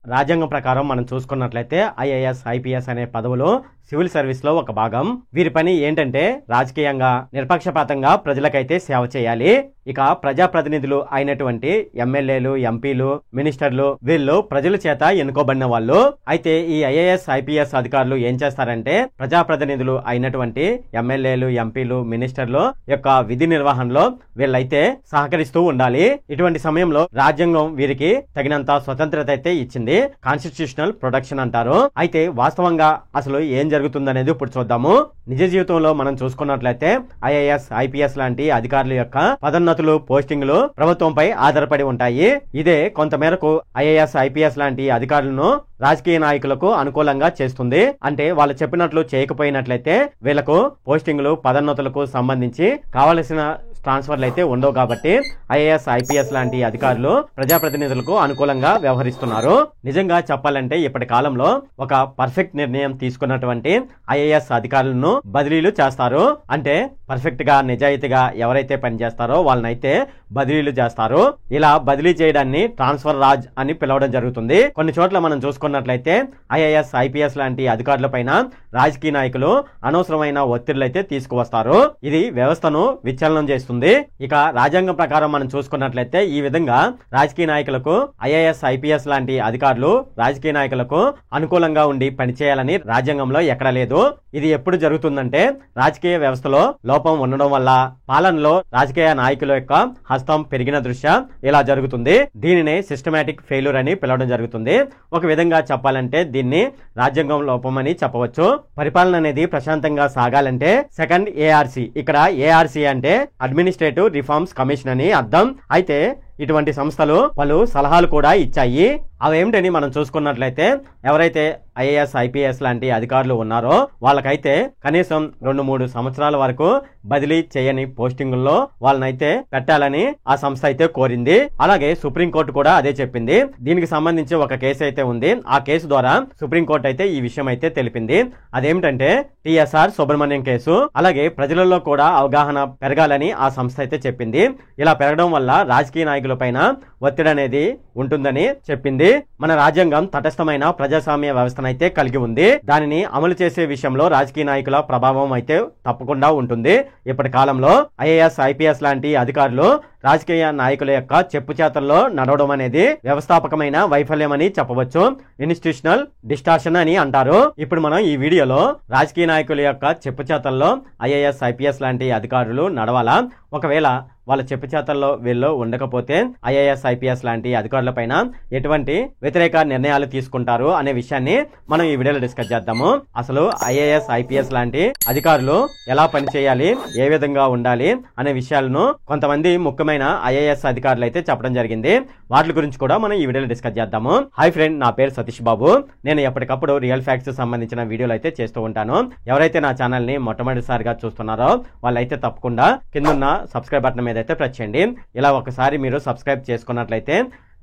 రాజ్యాంగం ప్రకారం మనం చూసుకున్నట్లయితే ఐఏఎస్, ఐపీఎస్ అనే పదవులు సివిల్ సర్వీస్ లో ఒక భాగం. వీరి పని ఏంటంటే రాజకీయంగా నిష్పక్షపాతంగా ప్రజలకైతే సేవ చేయాలి. ఇక ప్రజాప్రతినిధులు అయినటువంటి ఎమ్మెల్యేలు, ఎంపీలు, మినిస్టర్లు వీళ్ళు ప్రజల చేత ఎన్నుకోబడిన వాళ్ళు. అయితే ఈ ఐఏఎస్, ఐపీఎస్ అధికారులు ఏం చేస్తారంటే ప్రజాప్రతినిధులు అయినటువంటి ఎమ్మెల్యేలు, ఎంపీలు, మినిస్టర్లు యొక్క విధి నిర్వహణలో వీళ్ళైతే సహకరిస్తూ ఉండాలి. ఇటువంటి సమయంలో రాజ్యాంగం వీరికి తగినంత స్వతంత్రత అయితే ఇచ్చింది. కాన్స్టిట్యూషనల్ ప్రొటెక్షన్ అంటారు. అయితే వాస్తవంగా అసలు ఏం జరుగుతుందనేది ఇప్పుడు చూద్దాము. నిజ జీవితంలో మనం చూసుకున్నట్లయితే ఐఏఎస్, ఐపీఎస్ లాంటి అధికారుల యొక్క పదోన్నతులు, పోస్టింగ్లు ప్రభుత్వంపై ఆధారపడి ఉంటాయి. ఇదే కొంతమేరకు ఐఏఎస్, ఐపీఎస్ లాంటి అధికారులను రాజకీయ నాయకులకు అనుకూలంగా చేస్తుంది. అంటే వాళ్ళు చెప్పినట్లు చేయకపోయినట్లయితే వీళ్లకు పోస్టింగ్లు, పదోన్నతులకు సంబంధించి కావలసిన ట్రాన్స్ఫర్లు అయితే ఉండవు. కాబట్టి ఐఏఎస్, ఐపీఎస్ లాంటి అధికారులు ప్రజాప్రతినిధులకు అనుకూలంగా వ్యవహరిస్తున్నారు. నిజంగా చెప్పాలంటే ఇప్పటి కాలంలో ఒక పర్ఫెక్ట్ నిర్ణయం తీసుకున్నటువంటి ఐఏఎస్ అధికారులను బదిలీలు చేస్తారు. అంటే పర్ఫెక్ట్ గా, నిజాయితీగా ఎవరైతే పనిచేస్తారో వాళ్ళనైతే బదిలీలు చేస్తారు. ఇలా బదిలీ చేయడాన్ని ట్రాన్స్ఫర్ రాజ్ అని పిలవడం జరుగుతుంది. కొన్ని చోట్ల మనం చూసుకున్నట్లయితే ఐఏఎస్, ఐపీఎస్ లాంటి అధికారుల పైన రాజకీయ నాయకులు అనవసరమైన ఒత్తిళ్లు అయితే తీసుకువస్తారు. ఇది వ్యవస్థను విచలనం చేస్తుంది. ఇక రాజ్యాంగం ప్రకారం మనం చూసుకున్నట్లయితే ఈ విధంగా రాజకీయ నాయకులకు ఐఏఎస్, ఐపీఎస్ లాంటి అధికారులు రాజకీయ నాయకులకు అనుకూలంగా ఉండి పనిచేయాలని రాజ్యాంగంలో ఎక్కడ లేదు. ఇది ఎప్పుడు జరుగుతుందంటే రాజకీయ వ్యవస్థలో లోపం ఉండడం వల్ల, పాలనలో రాజకీయ నాయకుల యొక్క హస్తం పెరిగిన దృష్ట్యా ఇలా జరుగుతుంది. దీనినే సిస్టమాటిక్ ఫెయిల్యూర్ అని పిలవడం జరుగుతుంది. ఒక విధంగా చెప్పాలంటే దీన్ని రాజ్యాంగం లోపం అని చెప్పవచ్చు. పరిపాలన అనేది ప్రశాంతంగా సాగాలంటే సెకండ్ ఏఆర్సీ, ఇక్కడ ఏఆర్సీ అంటే అడ్మినిస్ట్రేటివ్ రిఫార్మ్స్ కమిషన్ అని అర్థం. అయితే ఇటువంటి సంస్థలు పలు సలహాలు కూడా ఇచ్చాయి. అవేమిటని మనం చూసుకున్నట్లయితే ఎవరైతే ఐఏఎస్, ఐపీఎస్ లాంటి అధికారులు ఉన్నారో వాళ్ళకైతే కనీసం 2-3 సంవత్సరాల వరకు బదిలీ చేయని పోస్టింగుల్లో వాళ్ళనైతే పెట్టాలని ఆ సంస్థ అయితే కోరింది. అలాగే సుప్రీంకోర్టు కూడా అదే చెప్పింది. దీనికి సంబంధించి ఒక కేసు అయితే ఉంది. ఆ కేసు ద్వారా సుప్రీంకోర్టు అయితే ఈ విషయం అయితే తెలిపింది. అదేమిటంటే టిఎస్ఆర్ సుబ్రహ్మణ్యం కేసు. అలాగే ప్రజలలో కూడా అవగాహన పెరగాలని ఆ సంస్థ అయితే చెప్పింది. ఇలా పెరగడం వల్ల రాజకీయ నాయకుల పైన ఒత్తిడి అనేది ఉంటుందని చెప్పింది. మన రాజ్యాంగం తటస్థమైన ప్రజాస్వామ్య వ్యవస్థనైతే కలిగి ఉంది. దానిని అమలు చేసే విషయంలో రాజకీయ నాయకుల ప్రభావం అయితే తప్పకుండా ఉంటుంది. ఇప్పటి కాలంలో ఐఏఎస్, ఐపీఎస్ లాంటి అధికారులు రాజకీయ నాయకుల యొక్క చెప్పు చేతల్లో నడవడం అనేది వ్యవస్థాపకమైన వైఫల్యం అని చెప్పవచ్చు. ఇన్స్టిట్యూషనల్ డిస్టార్షన్ అని అంటారు. ఇప్పుడు మనం ఈ వీడియోలో రాజకీయ నాయకుల యొక్క చెప్పు చేతల్లో ఐఏఎస్, ఐపీఎస్ లాంటి అధికారులు నడవాలా, ఒకవేళ వాళ్ళ చెప్పు చేతల్లో వీళ్ళు ఉండకపోతే ఐఏఎస్, ఐపీఎస్ లాంటి అధికారుల పైన ఎటువంటి వ్యతిరేక నిర్ణయాలు తీసుకుంటారు అనే విషయాన్ని మనం ఈ వీడియోలో డిస్కస్ చేద్దాము. అసలు ఐఏఎస్, ఐపీఎస్ లాంటి అధికారులు ఎలా పనిచేయాలి, ఏ విధంగా ఉండాలి అనే విషయాలను కొంతమంది ముఖ్యమైన ఐఏఎస్ అధికారులు అయితే చెప్పడం జరిగింది. వాటి గురించి కూడా మనం ఈ వీడియోలో డిస్కస్ చేద్దాము. హాయ్ ఫ్రెండ్, నా పేరు సతీష్ బాబు. నేను ఎప్పటికప్పుడు రియల్ ఫ్యాక్ట్స్ సంబంధించిన వీడియోలు అయితే చేస్తూ ఉంటాను. ఎవరైతే నా ఛానల్ ని మొట్టమొదటిసారిగా చూస్తున్నారో వాళ్ళైతే తప్పకుండా కిందున్న సబ్స్క్రైబ్ బటన్ మీద అయితే ప్రెస్ చేయండి. ఇలా ఒకసారి మీరు సబ్స్క్రైబ్ చేసుకున్నట్లయితే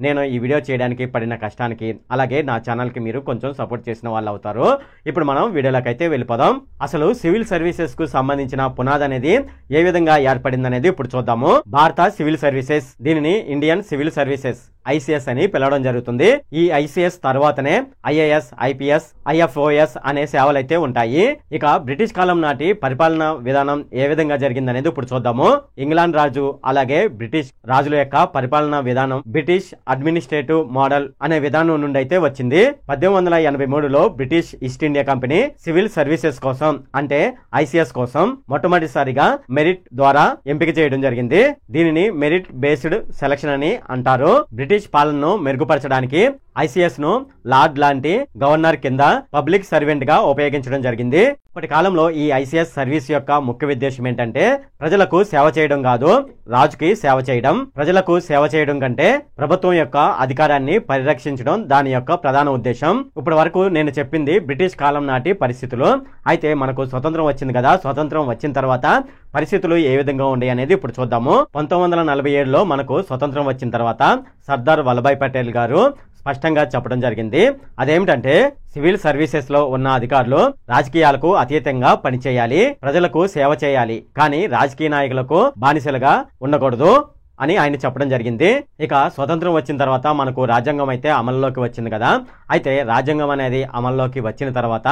నేను ఈ వీడియో చేయడానికి పడిన కష్టానికి, అలాగే నా ఛానల్ కి మీరు కొంచెం సపోర్ట్ చేసిన వాళ్ళు అవుతారు. ఇప్పుడు మనం వీడియోలోకి అయితే వెళ్ళిపోదాం. అసలు సివిల్ సర్వీసెస్ కు సంబంధించిన పునాది అనేది ఏ విధంగా ఏర్పడింది అనేది ఇప్పుడు చూద్దాము. భారత సివిల్ సర్వీసెస్, దీనిని ఇండియన్ సివిల్ సర్వీసెస్ ఐసీఎస్ అని పిలవడం జరుగుతుంది. ఈ ఐసీఎస్ తర్వాతనే ఐఏఎస్, ఐపీఎస్, ఐఎఫ్ఓఎస్ అనే సేవలు అయితే ఉంటాయి. ఇక బ్రిటిష్ కాలం నాటి పరిపాలన విధానం ఏ విధంగా జరిగిందనేది ఇప్పుడు చూద్దాము. ఇంగ్లాండ్ రాజు అలాగే బ్రిటిష్ రాజుల యొక్క పరిపాలన విధానం బ్రిటిష్ అడ్మినిస్ట్రేటివ్ మోడల్ అనే విధానం నుండి అయితే వచ్చింది. 1883లో British East India Company civil services కోసం అంటే ఐసీఎస్ కోసం మొట్టమొదటిసారిగా మెరిట్ ద్వారా ఎంపిక చేయడం జరిగింది. దీనిని మెరిట్ బేస్డ్ సెలక్షన్ అని అంటారు. బ్రిటిష్ పాలనను మెరుగుపరచడానికి ఐసీఎస్ ను లార్డ్ లాంటి గవర్నర్ కింద పబ్లిక్ సర్వెంట్ గా ఉపయోగించడం జరిగింది. ఇప్పటి కాలంలో ఈ ఐసీఎస్ సర్వీస్ యొక్క ముఖ్య ఉద్దేశం ఏంటంటే ప్రజలకు సేవ చేయడం కాదు, రాజుకి సేవ చేయడం. ప్రజలకు సేవ చేయడం కంటే ప్రభుత్వం యొక్క అధికారాన్ని పరిరక్షించడం దాని యొక్క ప్రధాన ఉద్దేశం. ఇప్పటి వరకు నేను చెప్పింది బ్రిటిష్ కాలం నాటి పరిస్థితులు. అయితే మనకు స్వతంత్రం వచ్చింది కదా, స్వతంత్రం వచ్చిన తర్వాత పరిస్థితులు ఏ విధంగా ఉండే అనేది ఇప్పుడు చూద్దాము. 1947లో మనకు స్వతంత్రం వచ్చిన తర్వాత సర్దార్ వల్లభాయ్ పటేల్ గారు స్పష్టంగా చెప్పడం జరిగింది. అదేమిటంటే సివిల్ సర్వీసెస్ లో ఉన్న అధికారులు రాజకీయాలకు అతీతంగా పనిచేయాలి, ప్రజలకు సేవ చేయాలి, కానీ రాజకీయ నాయకులకు బానిసలుగా ఉండకూడదు. అని ఆయన చెప్పడం జరిగింది. ఇక స్వతంత్రం వచ్చిన తర్వాత మనకు రాజ్యాంగం అయితే అమల్లోకి వచ్చింది కదా. అయితే రాజ్యాంగం అనేది అమల్లోకి వచ్చిన తర్వాత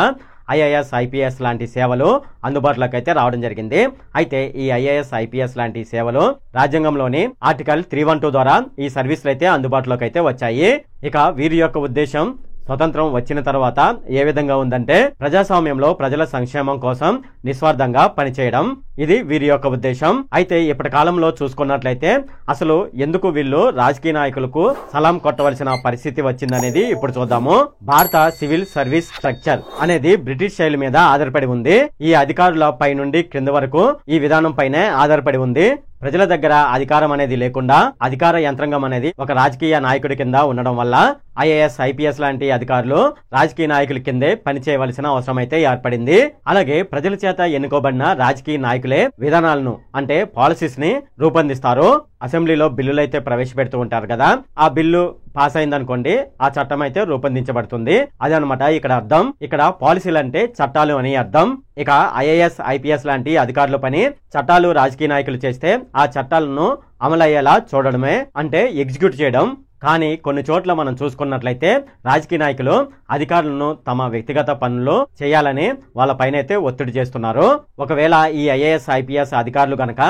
ఐఏఎస్ ఐపీఎస్ లాంటి సేవలు అందుబాటులోకి అయితే రావడం జరిగింది. అయితే ఈ ఐఏఎస్ ఐపీఎస్ లాంటి సేవలు రాజ్యాంగంలోని ఆర్టికల్ 312 ద్వారా ఈ సర్వీసులు అయితే అందుబాటులోకి అయితే వచ్చాయి. ఇక వీరి యొక్క ఉద్దేశం స్వతంత్రం వచ్చిన తర్వాత ఏ విధంగా ఉందంటే ప్రజాస్వామ్యంలో ప్రజల సంక్షేమం కోసం నిస్వార్థంగా పనిచేయడం, ఇది వీరి యొక్క ఉద్దేశం. అయితే ఇప్పటి కాలంలో చూసుకున్నట్లయితే అసలు ఎందుకు వీళ్ళు రాజకీయ నాయకులకు సలాం కొట్టవలసిన పరిస్థితి వచ్చిందనేది ఇప్పుడు చూద్దాము. భారత సివిల్ సర్వీస్ స్ట్రక్చర్ అనేది బ్రిటిష్ శైలి మీద ఆధారపడి ఉంది. ఈ అధికారుల పై నుండి క్రింద వరకు ఈ విధానం పైనే ఆధారపడి ఉంది. ప్రజల దగ్గర అధికారం అనేది లేకుండా అధికార యంత్రాంగం అనేది ఒక రాజకీయ నాయకుడి కింద ఉండడం వల్ల ఐఏఎస్ ఐపీఎస్ లాంటి అధికారులు రాజకీయ నాయకుల కిందే పనిచేయవలసిన అవసరం అయితే ఏర్పడింది. అలాగే ప్రజల చేత ఎన్నుకోబడిన రాజకీయ నాయకులే విధానాలను అంటే పాలసీస్ ని రూపొందిస్తారు. అసెంబ్లీలో బిల్లులు అయితే ప్రవేశపెడుతూ ఉంటారు కదా, ఆ బిల్లు పాస్ అయిందనుకోండి ఆ చట్టం అయితే రూపొందించబడుతుంది. అదనమాట ఇక్కడ అర్థం. ఇక్కడ పాలసీలు అంటే చట్టాలు అని అర్థం. ఇక ఐఏఎస్ ఐపీఎస్ లాంటి అధికారుల పని చట్టాలు రాజకీయ నాయకులు చేస్తే ఆ చట్టాలను అమలయ్యేలా చూడడమే, అంటే ఎగ్జిక్యూట్ చేయడం. కానీ కొన్ని చోట్ల మనం చూసుకున్నట్లయితే రాజకీయ నాయకులు అధికారులను తమ వ్యక్తిగత పనులు చేయాలని వాళ్ళ పైన అయితే ఒత్తిడి చేస్తున్నారు. ఒకవేళ ఈ ఐఏఎస్ ఐపీఎస్ అధికారులు గనక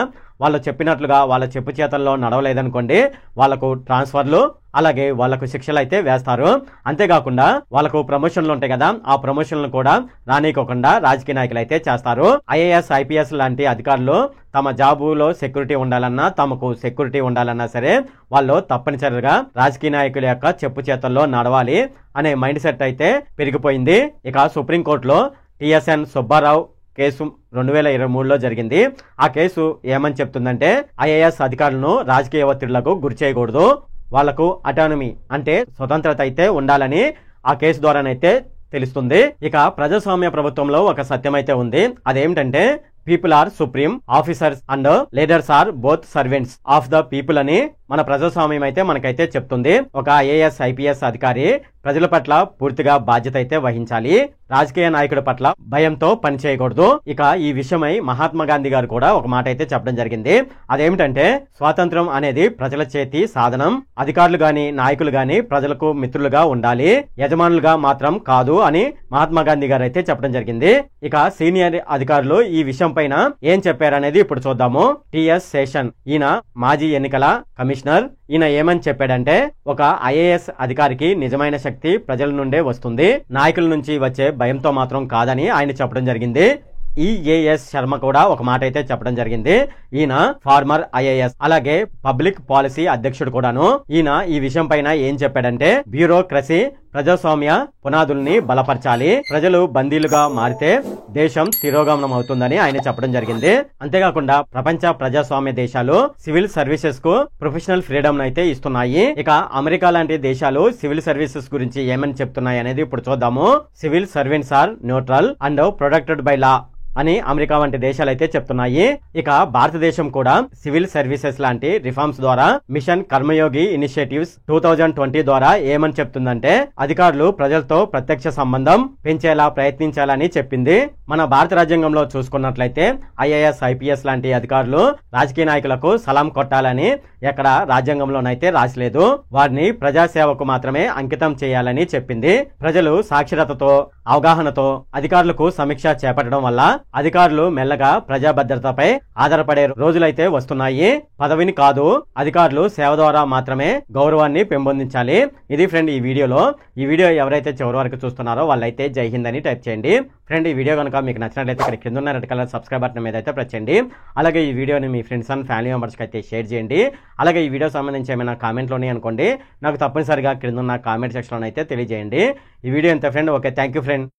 వాళ్ళు చెప్పినట్లుగా వాళ్ళ చెప్పు చేతల్లో నడవలేదనుకోండి, వాళ్లకు ట్రాన్స్ఫర్లు అలాగే వాళ్లకు శిక్షలు అయితే వేస్తారు. అంతేకాకుండా వాళ్ళకు ప్రమోషన్లు ఉంటాయి కదా, ఆ ప్రమోషన్లు కూడా రానికోకుండా రాజకీయ నాయకులు అయితే చేస్తారు. ఐఏఎస్ ఐపీఎస్ లాంటి అధికారులు తమ జాబులో సెక్యూరిటీ ఉండాలన్నా తమకు సెక్యూరిటీ ఉండాలన్నా సరే వాళ్ళు తప్పనిసరిగా రాజకీయ నాయకుల యొక్క చెప్పు చేతల్లో నడవాలి అనే మైండ్ సెట్ అయితే పెరిగిపోయింది. ఇక సుప్రీంకోర్టులో టిఎస్ఎన్ సుబ్బారావు కేసు 2023లో జరిగింది. ఆ కేసు ఏమని చెప్తుందంటే ఐఏఎస్ అధికారులను రాజకీయ ఒత్తిళ్లకు గురి చేయకూడదు, వాళ్లకు అటానమీ అంటే స్వతంత్రత అయితే ఉండాలని ఆ కేసు ద్వారానైతే తెలుస్తుంది. ఇక ప్రజాస్వామ్య ప్రభుత్వంలో ఒక సత్యం అయితే ఉంది. అదేమిటంటే people are supreme, officers and leaders are both servants of the people అని మన ప్రజాస్వామ్యం అయితే మనకైతే చెప్తుంది. ఒక ఐఏఎస్ ఐపీఎస్ అధికారి ప్రజల పట్ల పూర్తిగా బాధ్యత అయితే వహించాలి, రాజకీయ నాయకుడి పట్ల భయంతో పనిచేయకూడదు. ఇక ఈ విషయమై మహాత్మా గాంధీ గారు కూడా ఒక మాట అయితే చెప్పడం జరిగింది. అదేమిటంటే స్వాతంత్రం అనేది ప్రజల చేతి సాధనం, అధికారులు గాని నాయకులు గాని ప్రజలకు మిత్రులుగా ఉండాలి, యజమానులుగా మాత్రం కాదు అని మహాత్మా గాంధీ గారు అయితే చెప్పడం జరిగింది. ఇక సీనియర్ అధికారులు ఈ విషయం పైన ఏం చెప్పారనేది ఇప్పుడు చూద్దాము. టిఎస్ శేషన్, ఈయన మాజీ ఎన్నికల కమిషనర్. ఈయన ఏమని చెప్పాడంటే ఒక ఐఏఎస్ అధికారికి నిజమైన శక్తి ప్రజల నుండే వస్తుంది, నాయకుల నుంచి వచ్చే భయంతో మాత్రం కాదని ఆయన చెప్పడం జరిగింది. ఈఏఎస్ శర్మ కూడా ఒక మాట అయితే చెప్పడం జరిగింది. ఈయన ఫార్మర్ ఐఏఎస్ అలాగే పబ్లిక్ పాలసీ అధ్యక్షుడు కూడాను. ఈయన ఈ విషయం పైన ఏం చెప్పాడంటే బ్యూరోక్రసీ ప్రజాస్వామ్య పునాదుల్ని బలపరచాలి, ప్రజలు బందీలుగా మారితే దేశం తిరోగమనం అవుతుందని ఆయన చెప్పడం జరిగింది. అంతేకాకుండా ప్రపంచ ప్రజాస్వామ్య దేశాలు సివిల్ సర్వీసెస్ కు ప్రొఫెషనల్ ఫ్రీడమ్ అయితే ఇస్తున్నాయి. ఇక అమెరికా లాంటి దేశాలు సివిల్ సర్వీసెస్ గురించి ఏమని చెప్తున్నాయి అనేది ఇప్పుడు చూద్దాము. Civil servants are neutral and protected by law అని అమెరికా వంటి దేశాలు అయితే చెప్తున్నాయి. ఇక భారతదేశం కూడా సివిల్ సర్వీసెస్ లాంటి రిఫార్మ్స్ ద్వారా మిషన్ కర్మయోగి ఇనిషియేటివ్స్ 2020 ద్వారా ఏమని చెప్తుందంటే అధికారులు ప్రజలతో ప్రత్యక్ష సంబంధం పెంచేలా ప్రయత్నించాలని చెప్పింది. మన భారత రాజ్యాంగంలో చూసుకున్నట్లయితే ఐఏఎస్ ఐపీఎస్ లాంటి అధికారులు రాజకీయ నాయకులకు సలాం కొట్టాలని ఎక్కడ రాజ్యాంగంలోనైతే రాసిలేదు, వారిని ప్రజాసేవకు మాత్రమే అంకితం చేయాలని చెప్పింది. ప్రజలు సాక్షరతతో అవగాహనతో అధికారులకు సమీక్ష చేపట్టడం వల్ల అధికారులు మెల్లగా ప్రజా భద్రతపై ఆధారపడే రోజులైతే వస్తున్నాయి. పదవిని కాదు, అధికారులు సేవ ద్వారా మాత్రమే గౌరవాన్ని పెంపొందించాలి. ఇది ఫ్రెండ్ ఈ వీడియోలో. ఈ వీడియో ఎవరైతే చివరి వరకు చూస్తున్నారో వాళ్ళైతే జై హింద్ అని టైప్ చేయండి. ఫ్రెండ్ ఈ వీడియో కనుక మీకు నచ్చినట్లయితే ఇక్కడ కింద ఉన్న రెడ్ కలర్ సబ్స్క్రైబ్ బటన్ మీద అయితే ప్రెస్ చేయండి. అలాగే ఈ వీడియోని మీ ఫ్రెండ్స్ అండ్ ఫ్యామిలీ మెంబర్స్కి అయితే షేర్ చేయండి. అలాగే ఈ వీడియో సంబంధించి ఏమైనా కామెంట్లోనే అనుకోండి, నాకు తప్పనిసరిగా కింద ఉన్న కామెంట్ సెక్షన్లో అయితే తెలియజేయండి. ఈ వీడియో ఎంత friend. Okay, thank you friend.